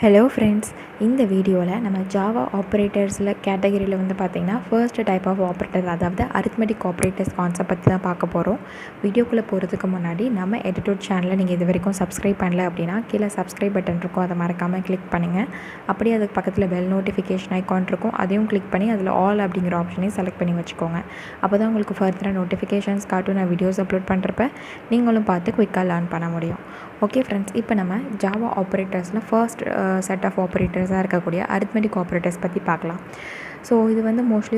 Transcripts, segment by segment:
Hello friends, இந்த வீடியோவில் நம்ம ஜாவா ஆப்ரேட்டர்ஸில் கேட்டகரியில் பார்த்திங்கன்னா ஃபர்ஸ்ட் டைப் ஆஃப் ஆப்ரேட்டர், அதாவது அரித்மெட்டிக் ஆப்ரேட்டர்ஸ் கான்செப்ட் பற்றி தான் பார்க்க போகிறோம். வீடியோக்குள்ளே போகிறதுக்கு முன்னாடி நம்ம எடிட்டூட் சேனலை நீங்கள் இது வரைக்கும் சப்ஸ்கிரைப் பண்ணல அப்படின்னா கீழே சப்ஸ்கிரைப் பட்டன் இருக்கும், அதை மறக்காமல் கிளிக் பண்ணுங்கள். அப்படியே அதுக்கு பக்கத்தில் பெல் நோட்டிஃபிகேஷன் ஐக்கான் இருக்கும், அதையும் கிளிக் பண்ணி அதில் ஆல் அப்படிங்கிற ஆப்ஷனையும் செலக்ட் பண்ணி வச்சுக்கோங்க. அப்போ தான் உங்களுக்கு ஃபர்தராக நோட்டிஃபிகேஷன்ஸ் காட்டும். நான் வீடியோஸ் அப்லோட் பண்ணுறப்ப நீங்களும் பார்த்து குயிக்காக லேர்ன் பண்ண முடியும். ஓகே ஃப்ரெண்ட்ஸ், இப்போ நம்ம ஜாவா ஆப்ரேட்டர்ஸில் ஃபர்ஸ்ட் செட் ஆஃப் ஆப்ரேட்டர்ஸாக இருக்கக்கூடிய அரித்மெட்டிக் ஆப்ரேட்டர்ஸ் பற்றி பார்க்கலாம். ஸோ இது மோஸ்ட்லி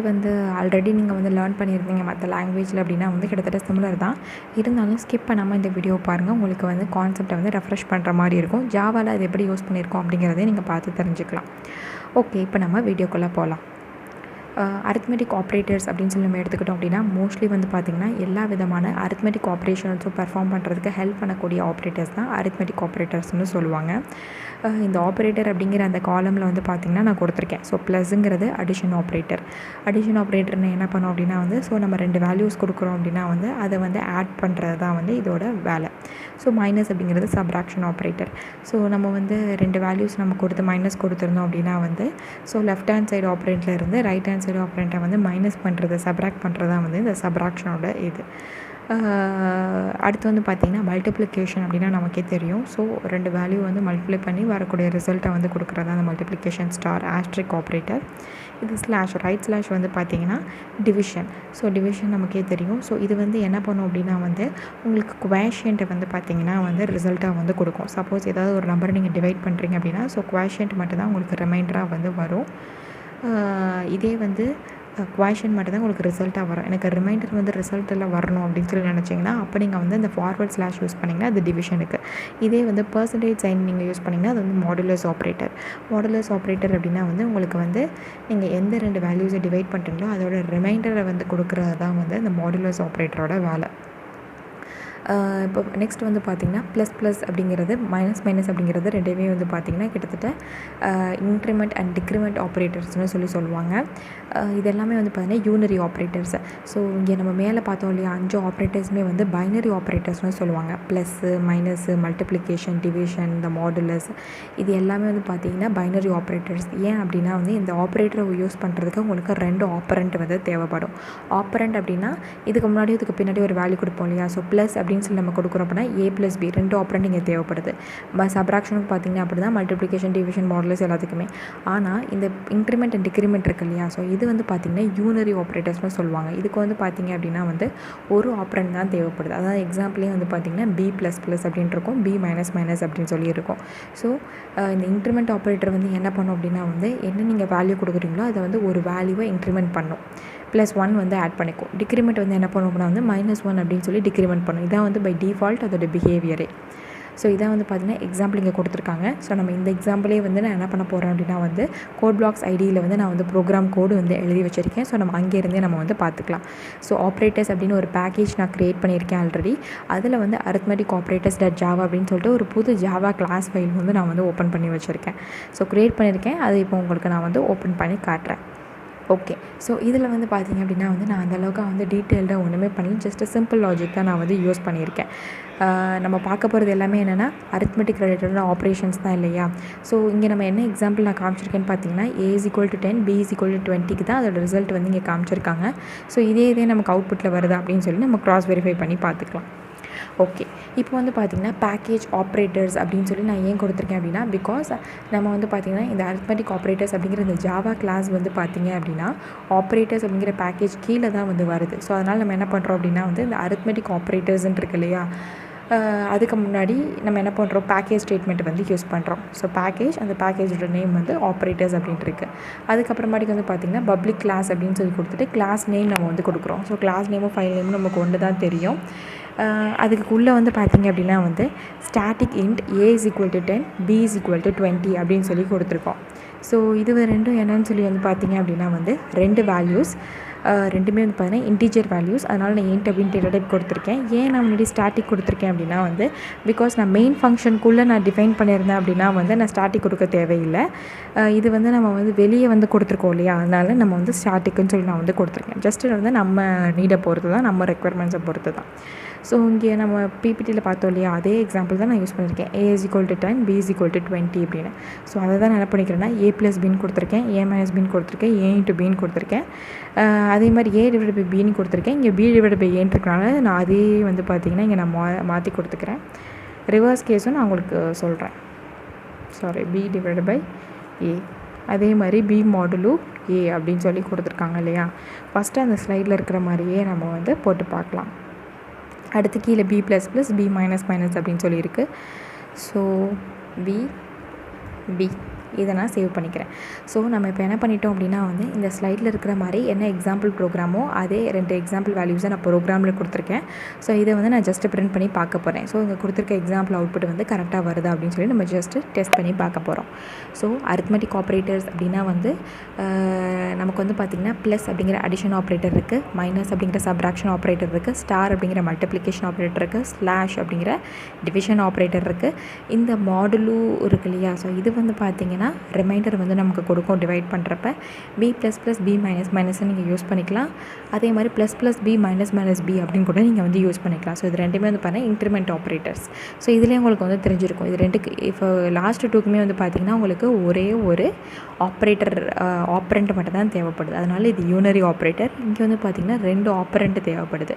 ஆல்ரெடி நீங்கள் லேர்ன் பண்ணியிருந்தீங்க மற்ற லாங்குவேஜில் அப்படின்னா கிட்டத்தட்ட சிமிலர் தான். இருந்தாலும் ஸ்கிப் பண்ணாமல் இந்த வீடியோ பாருங்கள், உங்களுக்கு கான்செப்டை ரெஃப்ரெஷ் பண்ணுற மாதிரி இருக்கும். ஜாவாவில் அது எப்படி யூஸ் பண்ணியிருக்கோம் அப்படிங்கிறதே நீங்கள் பார்த்து தெரிஞ்சுக்கலாம். ஓகே, இப்போ நம்ம வீடியோக்குள்ளே போகலாம். அரித்மெட்டிக் ஆப்ரேட்டர்ஸ் அப்படின்னு சொல்லி நம்ம எடுத்துக்கிட்டோம் அப்படின்னா மோஸ்ட்லி பார்த்திங்கன்னா எல்லா விதமான அரித்மெட்டிக் ஆப்ரேஷன்ஸும் பெர்ஃபார்ம் பண்ணுறதுக்கு ஹெல்ப் பண்ணக்கூடிய ஆப்ரேட்டர்ஸ் தான் அரித்மெட்டிக் ஆப்ரேட்டர்ஸ்னு சொல்லுவாங்க. இந்த ஆப்ரேட்டர் அப்படிங்கிற அந்த காலமில் பார்த்திங்கன்னா நான் கொடுத்துருக்கேன். ஸோ ப்ளஸ்ஸுங்கிறது அடிஷன் ஆப்ரேட்டர். அடிஷன் ஆப்ரேட்டர்னு என்ன பண்ணோம் அப்படின்னா ஸோ நம்ம 2 வேல்யூஸ் கொடுக்குறோம் அப்படின்னா அதை ஆட் பண்ணுறது தான் இதோட வேலை. ஸோ மைனஸ் அப்படிங்கிறது சப்ராக்ஷன் ஆப்ரேட்டர். ஸோ நம்ம 2 வேல்யூஸ் நம்ம கொடுத்து மைனஸ் கொடுத்துருந்தோம் அப்படின்னா ஸோ லெஃப்ட் ஹேண்ட் சைடு ஆப்ரேட்டில் இருந்து ரைட் ஹேண்ட் சைடு ஆப்ரேட்டை மைனஸ் பண்ணுறது, சப்ராக்ட் பண்ணுறது தான் இந்த சப்ராக்ஷனோட இது. அடுத்து பார்த்திங்கன்னா மல்டிப்ளிகேஷன் அப்படின்னா நமக்கே தெரியும். ஸோ 2 வேல்யூ மல்டிப்ளை பண்ணி வரக்கூடிய ரிசல்ட்டை கொடுக்குறது அந்த மல்டிப்ளிகேஷன் ஸ்டார் ஆஸ்ட்ரிக் ஆப்ரேட்டர். இது ஸ்லாஷ், ரைட் ஸ்லாஷ் பார்த்திங்கன்னா டிவிஷன். ஸோ டிவிஷன் நமக்கே தெரியும். ஸோ இது என்ன பண்ணும் அப்படின்னா உங்களுக்கு குவேஷியண்ட்டை பார்த்திங்கன்னா ரிசல்ட்டாக கொடுக்கும். சப்போஸ் ஏதாவது ஒரு நம்பரை நீங்கள் டிவைட் பண்ணுறீங்க அப்படின்னா ஸோ குவேஷியண்ட் மட்டும்தான் உங்களுக்கு ரிமைண்டராக வரும். இதே குவேஷன் மட்டும் தான் உங்களுக்கு ரிசல்ட்டாக வரும். எனக்கு ரிமைண்டர் ரிசல்ட்டில் வரணும் அப்படின்னு சொல்லி நினச்சிங்கன்னா அப்போ நீங்கள் இந்த ஃபார்வர்ட் ஸ்லாஷ் யூஸ் பண்ணிங்கன்னா அது டிவிஷனுக்கு. இதே பர்சன்டேஜ் சைன் நீங்கள் யூஸ் பண்ணிங்கன்னா அது மாடுலஸ் ஆப்ரேட்டர். மாடுலஸ் ஆப்ரேட்டர் அப்படின்னா உங்களுக்கு நீங்கள் எந்த 2 வேல்யூஸை டிவைட் பண்ணுறீங்களோ அதோட ரிமைண்டரை கொடுக்குறது தான் இந்த மாடுலஸ் ஆப்ரேட்டரோட வேலை. இப்போ நெக்ஸ்ட் பார்த்திங்கன்னா ப்ளஸ் அப்படிங்கிறது மைனஸ் அப்படிங்கிறது ரெண்டுமே பார்த்திங்கன்னா கிட்டத்தட்ட இன்க்ரிமெண்ட் அண்ட் டிக்ரிமெண்ட் ஆப்ரேட்டர்ஸ்னு சொல்லுவாங்க. இது எல்லாமே பார்த்திங்கன்னா யூனரி ஆப்ரேட்டர்ஸ். ஸோ இங்கே நம்ம மேலே பார்த்தோம் இல்லையா, 5 ஆப்ரேட்டர்ஸுமே பைனரி ஆப்ரேட்டர்ஸ்னு சொல்லுவாங்க. ப்ளஸ்ஸு, மைனஸு, மல்டிப்ளிகேஷன், டிவிஷன், இந்த மாடுலஸ், இது எல்லாமே பார்த்திங்கன்னா பைனரி ஆப்ரேட்டர்ஸ். ஏன் அப்படின்னா இந்த ஆப்ரேட்டரை யூஸ் பண்ணுறதுக்கு உங்களுக்கு 2 ஆப்பரண்ட் தேவைப்படும். ஆப்பரண்ட் அப்படின்னா இதுக்கு முன்னாடி இதுக்கு பின்னாடி ஒரு வேல்யூ கொடுப்போம் இல்லையா. ஸோ ப்ளஸ் அப்படின்னு சொல்லி நம்ம கொடுக்குறோம் அப்படின்னா A+B 2 ஆப்ரண்ட் இங்கே தேவைப்படுது. சப்ராக்ஷனுக்கு பார்த்திங்கன்னா அப்படி தான், மல்டிப்ளிகேஷன், டிவிஷன், மாடுலஸ் எல்லாத்துக்குமே. ஆனால் இந்த இன்க்ரிமெண்ட் அண்ட் டிக்ரிமெண்ட் இருக்கு இல்லையா, ஸோ இது பார்த்திங்கன்னா யூனரி ஆப்ரேட்டர்ஸ்னு சொல்லுவாங்க. இதுக்கு பார்த்திங்க அப்படின்னா ஒரு ஆப்ரண்ட் தான் தேவைப்படுது. அதாவது எக்ஸாம்பிளே பார்த்திங்கன்னா B++ அப்படின்ட்டு இருக்கும், B- அப்படின்னு சொல்லி இருக்கும். ஸோ இந்த இன்க்ரிமெண்ட் ஆப்ரேட்டர் என்ன பண்ணும் அப்படின்னா என்ன நீங்கள் வேல்யூ கொடுக்குறீங்களோ அதை ஒரு வேல்யூவை இன்க்ரிமெண்ட் பண்ணும். +1 ஆட் பண்ணிக்கும். டிக்ரிமெண்ட் என்ன பண்ணும் அப்படின்னா -1 அப்படின்னு சொல்லி டிக்ரிமெண்ட் பண்ணும். இதான் பை டிஃபால்ட் அதோட பிஹேவியரே. ஸோ இதான் பார்த்திங்கன்னா எக்ஸாம்பிள் இங்கே கொடுத்துருக்காங்க. ஸோ நம்ம இந்த எக்ஸாம்பிளே நான் என்ன பண்ண போகிறேன் அப்படின்னா கோட் பிளாக்ஸ் ஐடியில் நான் ப்ரோக்ராம் கோடு எழுதி வச்சுருக்கேன். ஸோ நம்ம அங்கேருந்தே நம்ம பார்த்துக்கலாம். ஸோ ஆப்ரேட்டர்ஸ் அப்படின்னு ஒரு பேக்கேஜ் நான் க்ரியேட் பண்ணியிருக்கேன் ஆல்ரெடி. அதில் அரித்மெட்டிக் ஆப்ரேட்டர்ஸ் .java அப்படின்னு சொல்லிட்டு ஒரு புது ஜாவா கிளாஸ் ஃபைல் நான் ஓப்பன் பண்ணி வச்சுருக்கேன். ஸோ க்ரியேட் பண்ணியிருக்கேன். அது இப்போ உங்களுக்கு நான் ஓப்பன் பண்ணி காட்டுறேன். ஓகே, ஸோ இதில் பார்த்திங்க அப்படின்னா நான் அந்தளவுக்கு டீட்டெயில்டாக ஒன்றுமே பண்ணல. ஜஸ்ட்டு சிம்பிள் லாஜிக் தான் நான் யூஸ் பண்ணியிருக்கேன். நம்ம பார்க்க போகிறது எல்லாமே என்னென்னா அரித்மெட்டிக் ரிலேட்டடான ஆப்ரேஷன்ஸ் தான் இல்லையா. ஸோ இங்கே நம்ம என்ன எக்ஸாம்பிள் நான் காமிச்சிருக்கேன்னு பார்த்தீங்கன்னா A = 10, B = 20க்கு தான் அதோட ரிசல்ட் இங்கே காமிச்சிருக்காங்க. ஸோ இதே நமக்கு அவுட்புட்டில் வருதா அப்படின்னு சொல்லி நம்ம க்ராஸ் வெரிஃபை பண்ணி பார்த்துக்கலாம். ஓகே, இப்போ பார்த்திங்கன்னா பேக்கேஜ் ஆப்ரேட்டர்ஸ் அப்படின்னு சொல்லி நான் ஏன் கொடுத்துருக்கேன் அப்படின்னா பிகாஸ் நம்ம பார்த்திங்கன்னா இந்த அரித்மெட்டிக் ஆப்ரேட்டர்ஸ் அப்படிங்கிற இந்த ஜாவா கிளாஸ் பார்த்திங்க அப்படின்னா ஆப்ரேட்டர்ஸ் அப்படிங்கிற பேக்கேஜ் கீழே தான் வருது. ஸோ அதனால் நம்ம என்ன பண்ணுறோம் அப்படின்னா இந்த அரித்மெட்டிக் ஆப்ரேட்டர்ஸ்ன்னு இருக்கு இல்லையா, அதுக்கு முன்னாடி நம்ம என்ன பண்ணுறோம், பேக்கேஜ் ஸ்டேட்மெண்ட் யூஸ் பண்ணுறோம். ஸோ பேக்கேஜ், அந்த பேக்கேஜோட நேம் ஆப்ரேட்டர்ஸ் அப்படின்ட்டு இருக்குது. அதுக்கப்புறமாட்டிக்கு பார்த்திங்கன்னா பப்ளிக் கிளாஸ் அப்படின்னு சொல்லி கொடுத்துட்டு கிளாஸ் நேம் நம்ம கொடுக்குறோம். ஸோ கிளாஸ் நேமும் ஃபைல் நேமும் நமக்கு ஒன்று தான் தெரியும். அதுக்குள்ளே பார்த்திங்க அப்படின்னா ஸ்டாட்டிக் இன்ட் A = 10, B = 20 அப்படின்னு சொல்லி கொடுத்துருக்கோம். ஸோ இது ரெண்டும் என்னன்னு சொல்லி பார்த்திங்க அப்படின்னா 2 வேல்யூஸ், ரெண்டுமே பார்த்திங்கன்னா இன்டீஜர் வேல்யூஸ். அதனால் நான் இன்ட் அப்படின்னு டேட்டா டைப் கொடுத்துருக்கேன். ஏன் நான் முன்னாடி ஸ்டாட்டிக் கொடுத்துருக்கேன் அப்படின்னா பிகாஸ் நான் மெயின் ஃபங்க்ஷனுக்குள்ளே நான் டிஃபைன் பண்ணியிருந்தேன் அப்படின்னா நான் ஸ்டாட்டிக் கொடுக்க தேவையில்லை. இது நம்ம வெளியே கொடுத்துருக்கோம் இல்லையா, அதனால் நம்ம ஸ்டாட்டிக்குன்னு சொல்லி நான் கொடுத்துருக்கேன். ஜஸ்ட்டு நம்ம நீடை பொறுத்து தான், நம்ம ரெக்குயர்மெண்ட்ஸை பொறுத்து தான். ஸோ இங்கே நம்ம பிபிடியில் பார்த்தோம் இல்லையா, அதே எக்ஸாம்பிள் தான் நான் யூஸ் பண்ணியிருக்கேன். A is equal to 10, B is equal to 20 அப்படின்னு. ஸோ அதை தான் நான் என்ன பண்ணிக்கிறேன்னா A plus Bன்னு கொடுத்துருக்கேன், A minus Bன்னு கொடுத்துருக்கேன், A into Bன்னு கொடுத்துருக்கேன். அதே மாதிரி A divided by Bன்னு கொடுத்துருக்கேன். இங்கே B divided by Aன்னு இருக்கனால நான் அதே வந்து பார்த்திங்கன்னா இங்கே நான் மாற்றி கொடுத்துக்கிறேன். ரிவர்ஸ் கேஸும் நான் உங்களுக்கு சொல்கிறேன். B divided by A. அதே மாதிரி B மாடுலு A அப்படின்னு சொல்லி கொடுத்துருக்காங்க இல்லையா. ஃபஸ்ட்டு அந்த ஸ்லைடில் இருக்கிற மாதிரியே நம்ம வந்து போட்டு பார்க்கலாம். அடுத்து கீழே B plus plus B minus minus அப்படின்னு சொல்லியிருக்கு. ஸோ B இதை நான் சேவ் பண்ணிக்கிறேன். ஸோ நம்ம இப்போ என்ன பண்ணிட்டோம் அப்படின்னா வந்து இந்த ஸ்லைடில் இருக்கிற மாதிரி என்ன எக்ஸாம்பிள் ப்ரோக்ராமோ அதே 2 எக்ஸாம்பிள் வேல்யூஸை நான் ப்ரோக்ராமில் கொடுத்துருக்கேன். ஸோ இதை வந்து நான் ஜஸ்ட்டு பிரிண்ட் பண்ணி பார்க்க போகிறேன். ஸோ இங்கே கொடுத்துருக்க எக்ஸாம்பிள் அவுட்புட் வந்து கரெக்டாக வருதா அப்படின்னு சொல்லி நம்ம ஜஸ்ட்டு டெஸ்ட் பண்ணி பார்க்க போகிறோம். ஸோ அரித்மெட்டிக் ஆப்ரேட்டர்ஸ் அப்படின்னா வந்து நமக்கு வந்து பார்த்திங்கன்னா ப்ளஸ் அப்படிங்கிற அடிஷன் ஆப்ரேட்டர் இருக்குது, மைனஸ் அப்படிங்கிற சப்ராக்ஷன் ஆப்ரேட்டர் இருக்குது, ஸ்டார் அப்படிங்கிற மல்டிப்ளிகேஷன் ஆப்ரேட்டர் இருக்குது, ஸ்லாஷ் அப்படிங்கிற டிவிஷன் ஆப்ரேட்டர் இருக்குது, இந்த மாடுலு இருக்குது இல்லையா. ஸோ இது வந்து பார்த்திங்கன்னா ரிமைண்டர் வந்து நமக்கு கொடுக்கும் டிவைட் பண்ணுறப்ப. B plus plus B minus மைனஸ்ன்னு நீங்கள் யூஸ் பண்ணிக்கலாம். அதே மாதிரி plus plus B minus minus B அப்படின்னு கூட நீங்கள் வந்து யூஸ் பண்ணிக்கலாம். ஸோ இது ரெண்டுமே வந்து பார்த்தீங்கன்னா இன்க்ரிமெண்ட் ஆப்ரேட்டர்ஸ். ஸோ இதுலேயே உங்களுக்கு வந்து தெரிஞ்சிருக்கும். இது ரெண்டுக்கு இப்போ லாஸ்ட் டூக்குமே வந்து பார்த்திங்கன்னா உங்களுக்கு ஒரே ஒரு ஆப்ரண்ட் மட்டும் தான் தேவைப்படுது. அதனால் இது யூனரி ஆப்ரேட்டர். இங்கே வந்து பார்த்திங்கன்னா 2 ஆப்ரண்ட் தேவைப்படுது.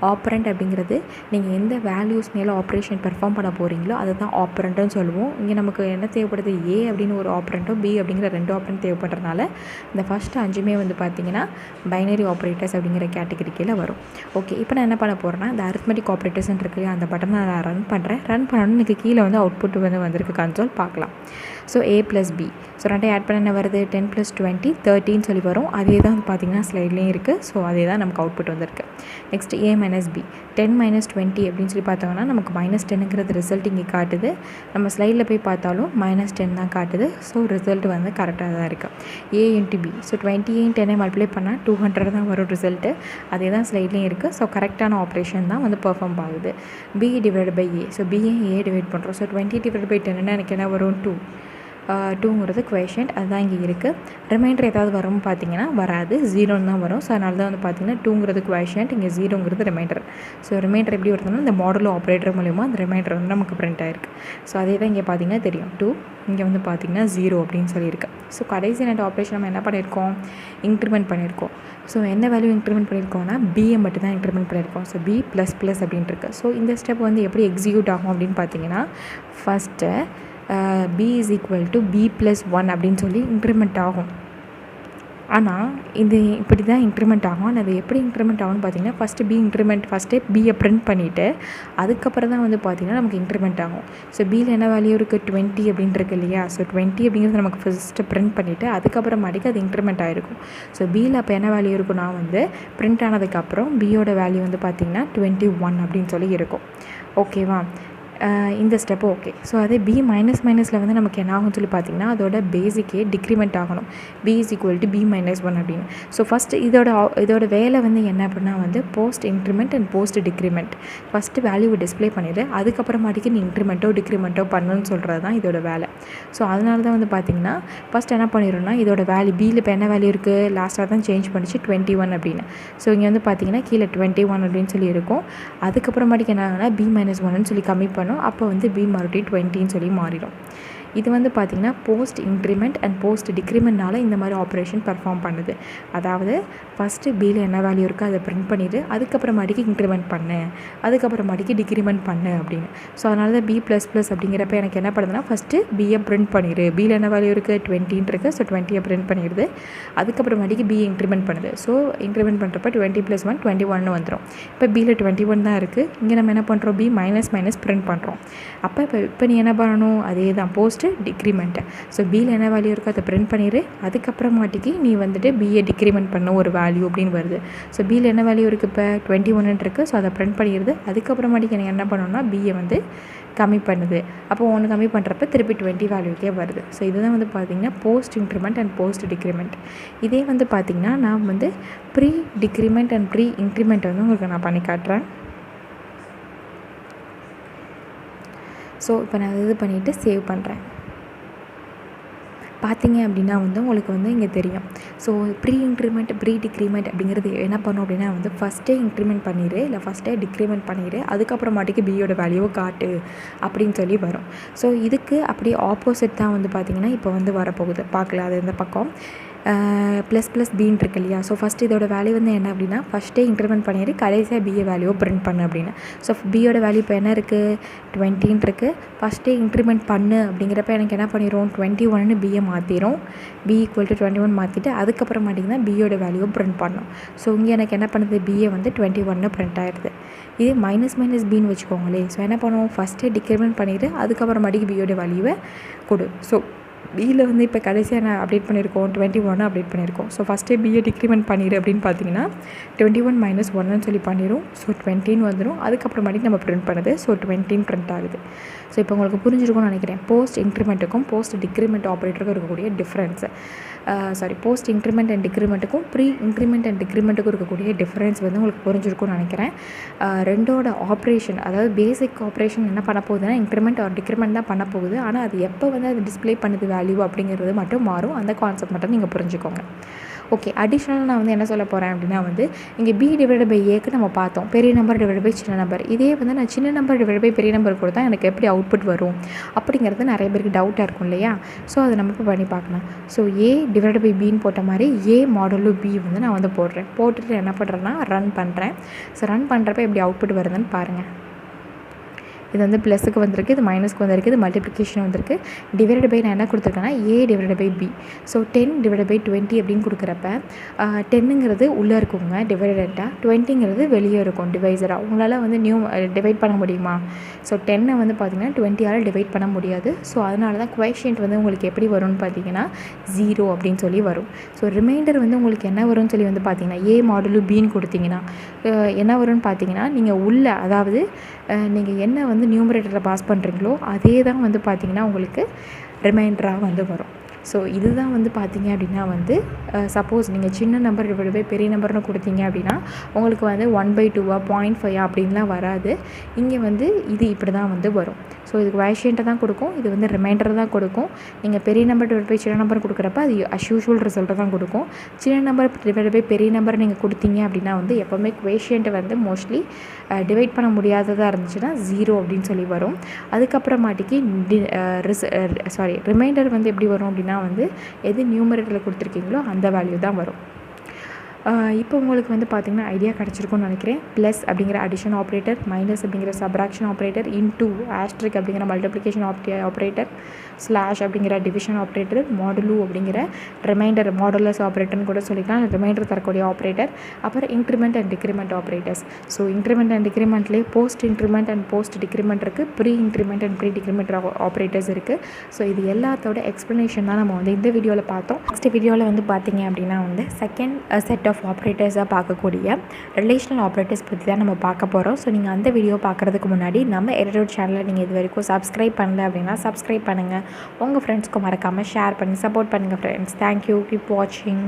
ஆப்ரண்ட் அப்படிங்கிறது நீங்கள் எந்த வேல்யூஸ் மேலே ஆப்ரேஷன் பெர்ஃபார்ம் பண்ண போகிறீங்களோ அதை தான் ஆப்ரண்ட்டுன்னு சொல்லுவோம். இங்கே நமக்கு என்ன தேவைப்படுது, A அப்படின்னு ஒரு ஆப்ரண்ட்டும் B அப்படிங்கிற 2 ஆப்ரண்ட் தேவைப்படுறதுனால இந்த ஃபஸ்ட்டு 5மே வந்து பார்த்திங்கன்னா பைனரி ஆப்ரேட்டர்ஸ் அப்படிங்கிற கேட்டகரி கீழே வரும். ஓகே, இப்போ நான் என்ன பண்ண போகிறேன்னா இந்த அரித்மெட்டிக் ஆப்ரேட்டர்ஸ்ன்னு இருக்கு இல்லையா, அந்த பட்டனை நான் ரன் பண்ணுறேன். ரன் பண்ணணும்னு எனக்கு கீழே வந்து அவுட்புட் வந்து வந்திருக்கு, கன்சோல் பார்க்கலாம். So A plus B, so 2 add பண்ண என்ன வருது, 10 + 20 13 சொல்லி வரும். அதே தான் வந்து பார்த்திங்கன்னா ஸ்லைட்லேயும் இருக்குது. ஸோ அதே தான் நமக்கு அவுட்புட் வந்திருக்கு. நெக்ஸ்ட் A மைனஸ் B, 10 - 20 அப்படின்னு சொல்லி பார்த்தோம்னா நமக்கு -10ங்கிறது ரிசல்ட் இங்கே காட்டுது. நம்ம ஸ்லைடில் போய் பார்த்தாலும் -10 தான் காட்டுது. ஸோ ரிசல்ட் வந்து கரெக்டாக தான் இருக்குது. A into B, so 20 × 10 multiply பண்ணால் 200 தான் வரும் ரிசல்ட்டு. அதே தான் ஸ்லைட்லேயும் இருக்குது. ஸோ கரெக்டான ஆப்ரேஷன் தான் வந்து பெர்ஃபார்ம் ஆகுது. B divide by A, so B A divide பண்ணுறோம். ஸோ 20 டிவைட் பை 10ன்னா எனக்கு என்ன வரும், 2ங்கிறது குவேஷன்ட், அதுதான் இங்கே இருக்குது. ரிமைண்டர் ஏதாவது வரும்னு பார்த்தீங்கன்னா வராது, 0ன்னு தான் வரும். ஸோ அதனால தான் வந்து பார்த்திங்கன்னா 2ங்கிறது குவேஷன்ட், இங்கே 0ங்கிறது ரிமைண்டர். ஸோ ரிமைண்டர் எப்படி வருதுன்னா இந்த மாடல் ஆப்ரேட்டர் மூலிமா அந்த ரிமைண்டர் வந்து நமக்கு பிரிண்ட் ஆகிருக்கு. ஸோ அதே தான் இங்கே பார்த்திங்கன்னா தெரியும், 2, இங்கே வந்து பார்த்திங்கன்னா 0 அப்படின்னு சொல்லியிருக்கு. ஸோ கடைசி 2 ஆப்ரேஷன் நம்ம என்ன பண்ணியிருக்கோம், இன்க்ரிமெண்ட் பண்ணியிருக்கோம். ஸோ என்ன வேல்யூ இன்க்ரிமெண்ட் பண்ணியிருக்கோம்னா B மட்டும் தான் இன்க்ரிமெண்ட் பண்ணியிருக்கோம். ஸோ B ப்ளஸ் ப்ளஸ் அப்படின்ட்டு இருக்குது. ஸோ இந்த ஸ்டெப் வந்து எப்படி எக்ஸிக்யூட் ஆகும் அப்படின்னு பார்த்தீங்கன்னா first B is equal to B plus 1 அப்படின்னு சொல்லி இன்க்ரிமெண்ட் ஆகும். ஆனால் இது இப்படி தான் இன்க்ரிமெண்ட் ஆகும். ஆனால் அது எப்படி இன்க்ரிமெண்ட் ஆகும்னு பார்த்தீங்கன்னா ஃபஸ்ட்டே Bயை பிரிண்ட் பண்ணிவிட்டு அதுக்கப்புறம் தான் வந்து பார்த்திங்கன்னா நமக்கு இன்க்ரிமெண்ட் ஆகும். ஸோ Bயில் என்ன வேல்யூ இருக்குது, 20 அப்படின்னு இருக்குது இல்லையா. ஸோ 20 அப்படிங்கிறது நமக்கு ஃபஸ்ட்டு பிரிண்ட் பண்ணிவிட்டு அதுக்கப்புறமாட்டிக்கு அது இன்க்ரிமெண்ட் ஆகிருக்கும். ஸோ Bயில் அப்போ என்ன வேல்யூ இருக்குன்னா வந்து பிரிண்ட் ஆனதுக்கப்புறம் Bயோட வேல்யூ வந்து பார்த்திங்கன்னா 21 அப்படின்னு சொல்லி இருக்கும். ஓகேவா, இந்த ஸ்டெப்பு ஓகே. ஸோ அதே B மைனஸில் வந்து நமக்கு என்ன ஆகும்னு சொல்லி பார்த்திங்கன்னா அதோட பேசிக்கே டிக்ரிமெண்ட் ஆகணும். B is equal to B minus 1 அப்படின்னு. ஸோ ஃபஸ்ட்டு இதோட வேலை வந்து என்ன அப்படின்னா வந்து post increment and post decrement. First வேல்யூவை டிஸ்பிளே பண்ணிவிடு அதுக்கப்புறமாட்டிக்கு நீ இன்க்ரிமெண்ட்டோ டிக்ரிமெண்ட்டோ பண்ணணும்னு சொல்கிறது தான் இதோட வேலை. ஸோ அதனால தான் வந்து பார்த்திங்கன்னா ஃபஸ்ட் என்ன பண்ணிடும்னா இதோட வேல்யூ Bயில் இப்போ என்ன வேல்யூ இருக்குது, லாஸ்ட்டாக தான் சேஞ்ச் பண்ணிச்சு 21 அப்படின்னு. ஸோ இங்கே வந்து பார்த்திங்கன்னா கீழே 21 அப்படின்னு சொல்லி இருக்கும். அதுக்கப்புறமாட்டிக்கு என்ன ஆகுனா B minus 1ன்னு சொல்லி கம்மி பண்ணோம். அப்போ வந்து B மறுபடியும் 20ன்னு சொல்லி மாறிடும். இது வந்து பார்த்திங்கன்னா போஸ்ட் இன்க்ரிமெண்ட் அண்ட் போஸ்ட் டிக்ரிமெண்ட்னால இந்த மாதிரி ஆப்ரேஷன் பர்ஃபார்ம் பண்ணுது. அதாவது ஃபஸ்ட்டு Bயில் என்ன வேல்யூ இருக்கோ அதை பிரிண்ட் பண்ணிவிட்டு அதுக்கப்புறமாட்டிக்கு இன்க்ரிமெண்ட் பண்ணு, அதுக்கப்புறமாட்டிக்கு டிக்ரிமெண்ட் பண்ணு அப்படின்னு. ஸோ அதனால தான் B ப்ளஸ் ப்ளஸ் அப்படிங்கிறப்ப எனக்கு என்ன பண்ணுதுன்னா ஃபஸ்ட்டு Bயை பிரிண்ட் பண்ணிடு. Bயில் என்ன வேல்யூ இருக்குது, 20 இருக்குது. ஸோ 20யை பிரிண்ட் பண்ணிடுது. அதுக்கப்புறமாட்டிக்கு B இன்க்ரிமெண்ட் பண்ணுது. ஸோ இன்க்ரிமெண்ட் பண்ணுறப்ப 20 + 1 21 வந்துடும். இப்போ Bயில் 21 தான் இருக்குது. இங்கே நம்ம என்ன பண்ணுறோம், B மைனஸ் பிரிண்ட் பண்ணுறோம். இப்போ நீ என்ன பண்ணணும், அதே தான் போஸ்ட் டிக்ரிமெண்ட்டு. ஸோ Bயில் என்ன வேல்யூ இருக்கோ அதை பிரிண்ட் பண்ணிடு. அதுக்கப்புறமாட்டிக்கு நீ வந்துட்டு Bயை டிக்ரிமெண்ட் பண்ண ஒரு வேல்யூ அப்படின்னு வருது. ஸோ Bயில் என்ன வேல்யூ இருக்குது, இப்போ 21 இருக்குது. ஸோ அதை பிரிண்ட் பண்ணிடுது. அதுக்கப்புறமாட்டிக்கு எனக்கு என்ன பண்ணணும்னா Bயை வந்து கம்மி பண்ணுது. அப்போ 1 கம்மி பண்ணுறப்ப திருப்பி 20 வேல்யூக்கே வருது. ஸோ இதுதான் வந்து பார்த்திங்கன்னா post increment and post decrement. இதே வந்து பார்த்திங்கன்னா நான் வந்து pre decrement and pre increment வந்து உங்களுக்கு நான் பண்ணி காட்டுறேன். ஸோ இப்போ நான் இது பண்ணிவிட்டு சேவ் பண்ணுறேன். பார்த்தீங்க அப்படின்னா வந்து உங்களுக்கு வந்து இங்கே தெரியும். So pre increment, pre decrement அப்படிங்கிறது என்ன பண்ணும் அப்படின்னா வந்து ஃபஸ்ட்டே இன்க்ரிமெண்ட் பண்ணிடு, இல்லை ஃபஸ்ட்டே டிக்ரிமெண்ட் பண்ணிடு, அதுக்கப்புறமாட்டிக்கு பியோட வேல்யூவை காட்டு அப்படின்னு சொல்லி வரும். ஸோ இதுக்கு அப்படியே ஆப்போசிட் தான் வந்து பார்த்திங்கன்னா இப்போ வந்து வரப்போகுது. பார்க்கலாம் அது இந்த பக்கம் ப்ளஸ் ப்ளஸ் பின்னு இருக்கு இல்லையா. ஸோ ஃபஸ்ட்டு இதோட வேல்யூ வந்து என்ன அப்படின்னா ஃபஸ்ட்டே இன்க்ரிமெண்ட் பண்ணிடு, கடைசியாக பிஏ வேல்யூவை பிரிண்ட் பண்ணு அப்படின்னு. ஸோ பியோட வேல்யூ இப்போ என்ன இருக்குது, 20 இருக்குது. ஃபஸ்ட்டே இன்க்ரிமெண்ட் பண்ணு அப்படிங்கிறப்ப எனக்கு என்ன பண்ணிடும், 21ன்னு பிஏ மாற்றிடும். பி ஈக்குவல் டு 21 மாற்றிட்டு அதுக்கப்புறமாட்டிக்கு தான் பியோட வேல்யூவை பிரிண்ட் பண்ணணும். ஸோ இங்கே எனக்கு என்ன பண்ணுது, பிஏ வந்து 21ன்னு பிரிண்ட் ஆகிடுது. இது மைனஸ் பின்னு வச்சுக்கோங்களே. ஸோ என்ன பண்ணுவோம், ஃபஸ்ட்டே டிக்ரிமெண்ட் பண்ணிவிட்டு அதுக்கப்புறமாட்டிக்கு பியோட வேல்யூவை கொடு. ஸோ பியில் வந்து இப்போ கடைசியாக நான் அப்டேட் பண்ணியிருக்கோம் 21 அப்டேட் பண்ணியிருக்கோம். ஸோ ஃபஸ்ட்டே பிஏ டிக்ரிமெண்ட் பண்ணிடு அப்படின்னு பார்த்தீங்கன்னா 21 - 1ன்னு சொல்லி பண்ணிடும். ஸோ 20ன்னு வந்துடும். அதுக்கப்புறமாட்டிக்கு நம்ம பிரிண்ட் பண்ணுது. ஸோ 20ன்னு பிரிண்ட் ஆகுது. ஸோ இப்போ உங்களுக்கு புரிஞ்சிருக்கும்னு நினைக்கிறேன். போஸ்ட் இன்க்ரிமெண்ட்டுக்கும் போஸ்ட் டிக்ரிமெண்ட் ஆப்ரேட்டருக்கும் இருக்கக்கூடிய டிஃப்ரென்ஸு, போஸ்ட் இன்க்ரிமெண்ட் அண்ட் டிக்ரிமெண்ட்டுக்கும் ப்ரீ இன்க்ரிமெண்ட் அண்ட் டிக்ரிமெண்ட்டுக்கும் இருக்கக்கூடிய டிஃப்ரென்ஸ் வந்து உங்களுக்கு புரிஞ்சிருக்கும்னு நினைக்கிறேன். ரெண்டோட ஆப்ரேஷன், அதாவது பேசிக் ஆப்ரேஷன் என்ன பண்ண போகுதுன்னா இன்க்ரிமெண்ட் ஆர் டிக்ரிமெண்ட் தான் பண்ண போகுது. ஆனால் அது எப்போ வந்து அது டிஸ்பிளே பண்ணுது வேல்யூ அப்படிங்கிறது மட்டும் மாறும். அந்த கான்செப்ட் மட்டும் நீங்கள் புரிஞ்சுக்கோங்க. ஓகே, அடிஷ்னலாக நான் வந்து என்ன சொல்ல போகிறேன் அப்படின்னா வந்து இங்கே பி டிவைடட் பை ஏக்கு நம்ம பார்த்தோம், பெரிய நம்பர் டிவைடட் பை சின்ன நம்பர். இதே வந்து நான் சின்ன நம்பர் டிவைடட் பை பெரிய நம்பர் கொடுத்தா எனக்கு எப்படி அவுட்புட் வரும் அப்படிங்கிறது நிறைய பேருக்கு டவுட்டாக இருக்கும் இல்லையா. ஸோ அதை நம்ம இப்போ பண்ணி பார்க்கலாம். ஸோ ஏ டிவைடட் பை பின்னு போட்ட மாதிரி ஏ மாடலு பி வந்து நான் வந்து போடுறேன். போட்டுட்டு என்ன பண்ணுறேன்னா ரன் பண்ணுறேன். ஸோ ரன் பண்ணுறப்ப எப்படி அவுட்புட் வருதுன்னு பாருங்கள். இது வந்து ப்ளஸுக்கு வந்திருக்கு, இது மைனஸ்க்கு வந்திருக்கு, இது மல்டிப்ளிகேஷன் வந்திருக்கு. டிவைடட் பை நான் என்ன கொடுத்துருக்கேன்னா A divided by B. So 10 divided by 20 அப்படின்னு கொடுக்குறப்ப 10ங்கிறது உள்ளே இருக்குங்க டிவைடடாக, 20ங்கிறது வெளியே இருக்கும் டிவைசராக. உங்களால் வந்து டிவைட் பண்ண முடியுமா? ஸோ 10 வந்து பார்த்திங்கன்னா 20ஆல் டிவைட் பண்ண முடியாது. ஸோ அதனால தான் குவேஷியன்ட் வந்து உங்களுக்கு எப்படி வரும்னு பார்த்தீங்கன்னா 0 அப்படின்னு சொல்லி வரும். ஸோ ரிமைண்டர் வந்து உங்களுக்கு என்ன வரும்னு சொல்லி வந்து பார்த்தீங்கன்னா ஏ மாடலு பின்னு கொடுத்தீங்கன்னா என்ன வரும்னு பார்த்தீங்கன்னா நீங்கள் உள்ள, அதாவது நீங்கள் என்ன வந்து நியூமரேட்டரில் பாஸ் பண்ணுறீங்களோ அதே தான் வந்து பார்த்திங்கன்னா உங்களுக்கு ரிமைண்டராக வந்து வரும். ஸோ இதுதான் வந்து பார்த்திங்க அப்படின்னா வந்து சப்போஸ் நீங்கள் சின்ன நம்பர் டிவைட் பை பெரிய நம்பர்னு கொடுத்தீங்க அப்படின்னா உங்களுக்கு வந்து 1/2 0.5 அப்படின்லாம் வராது. இங்கே வந்து இது இப்படி தான் வந்து வரும். ஸோ இது குவேஷியன்ட்டை தான் கொடுக்கும், இது வந்து ரிமைண்டர் தான் கொடுக்கும். நீங்கள் பெரிய நம்பர் டிவைட் பை சின்ன நம்பர் கொடுக்குறப்ப அது அஸ்யூஷுவல் ரிசல்ட்டை தான் கொடுக்கும். சின்ன நம்பர் டிவைட் பை பெரிய நம்பர் நீங்கள் கொடுத்தீங்க அப்படின்னா வந்து எப்போவுமே குவேஷியன்ட்டை வந்து மோஸ்ட்லி டிவைட் பண்ண முடியாததாக இருந்துச்சுன்னா 0 அப்படின்னு சொல்லி வரும். அதுக்கப்புறமாட்டிக்கு ரிமைண்டர் வந்து எப்படி வரும் அப்படின்னா வந்து எது நியூமரேட்டரில் கொடுத்துருக்கீங்களோ அந்த வேல்யூ தான் வரும். இப்போ உங்களுக்கு வந்து பார்த்திங்கன்னா ஐடியா கிடச்சிருக்கும்னு நினைக்கிறேன். ப்ளஸ் அப்படிங்கிற அடிஷன் ஆப்ரேட்டர், மைனஸ் அப்படிங்கிற சப்ராக்ஷன் ஆப்ரேட்டர், இன்டூ ஆஸ்ட்ரிக் அப்படிங்கிற மல்டிப்ளிகேஷன் ஆப்ரேட்டர், ஸ்லாஷ் அப்படிங்கிற டிவிஷன் ஆப்ரேட்டர், மாடுலு அப்படிங்கிற ரிமைண்டர் மாடுலஸ் ஆப்ரேட்டர்னு கூட சொல்லிக்கலாம், ரிமைண்டர் தரக்கூடிய ஆப்ரேட்டர், அப்புறம் increment and decrement operators. So increment and டிக்ரிமெண்ட்லேயே post increment and post decrement இருக்குது, pre increment and pre decrement operators இருக்குது. ஸோ இது எல்லாத்தோட எக்ஸ்ப்ளனேஷன் தான் நம்ம வந்து இந்த வீடியோவில் பார்த்தோம். நெக்ஸ்ட் வீடியோவில் வந்து பார்த்திங்க அப்படின்னா வந்து செகண்ட் செட் ஆஃப் ஆப்ரேட்டர்ஸாக பார்க்கக்கூடிய ரிலேஷனல் ஆப்ரேட்டர்ஸ் பற்றி தான் நம்ம பார்க்க போகிறோம். ஸோ நீங்கள் அந்த வீடியோ பார்க்குறதுக்கு முன்னாடி நம்ம edutut சேனலை நீங்கள் இது வரைக்கும் சப்ஸ்கிரைப் பண்ணல அப்படின்னா சப்ஸ்கிரைப் பண்ணுங்கள். உங்கள் ஃப்ரெண்ட்ஸ்க்கு மறக்காமல் ஷேர் பண்ணி சப்போர்ட் பண்ணுங்கள் ஃப்ரெண்ட்ஸ். தேங்க்யூ. கீப் வாட்சிங்.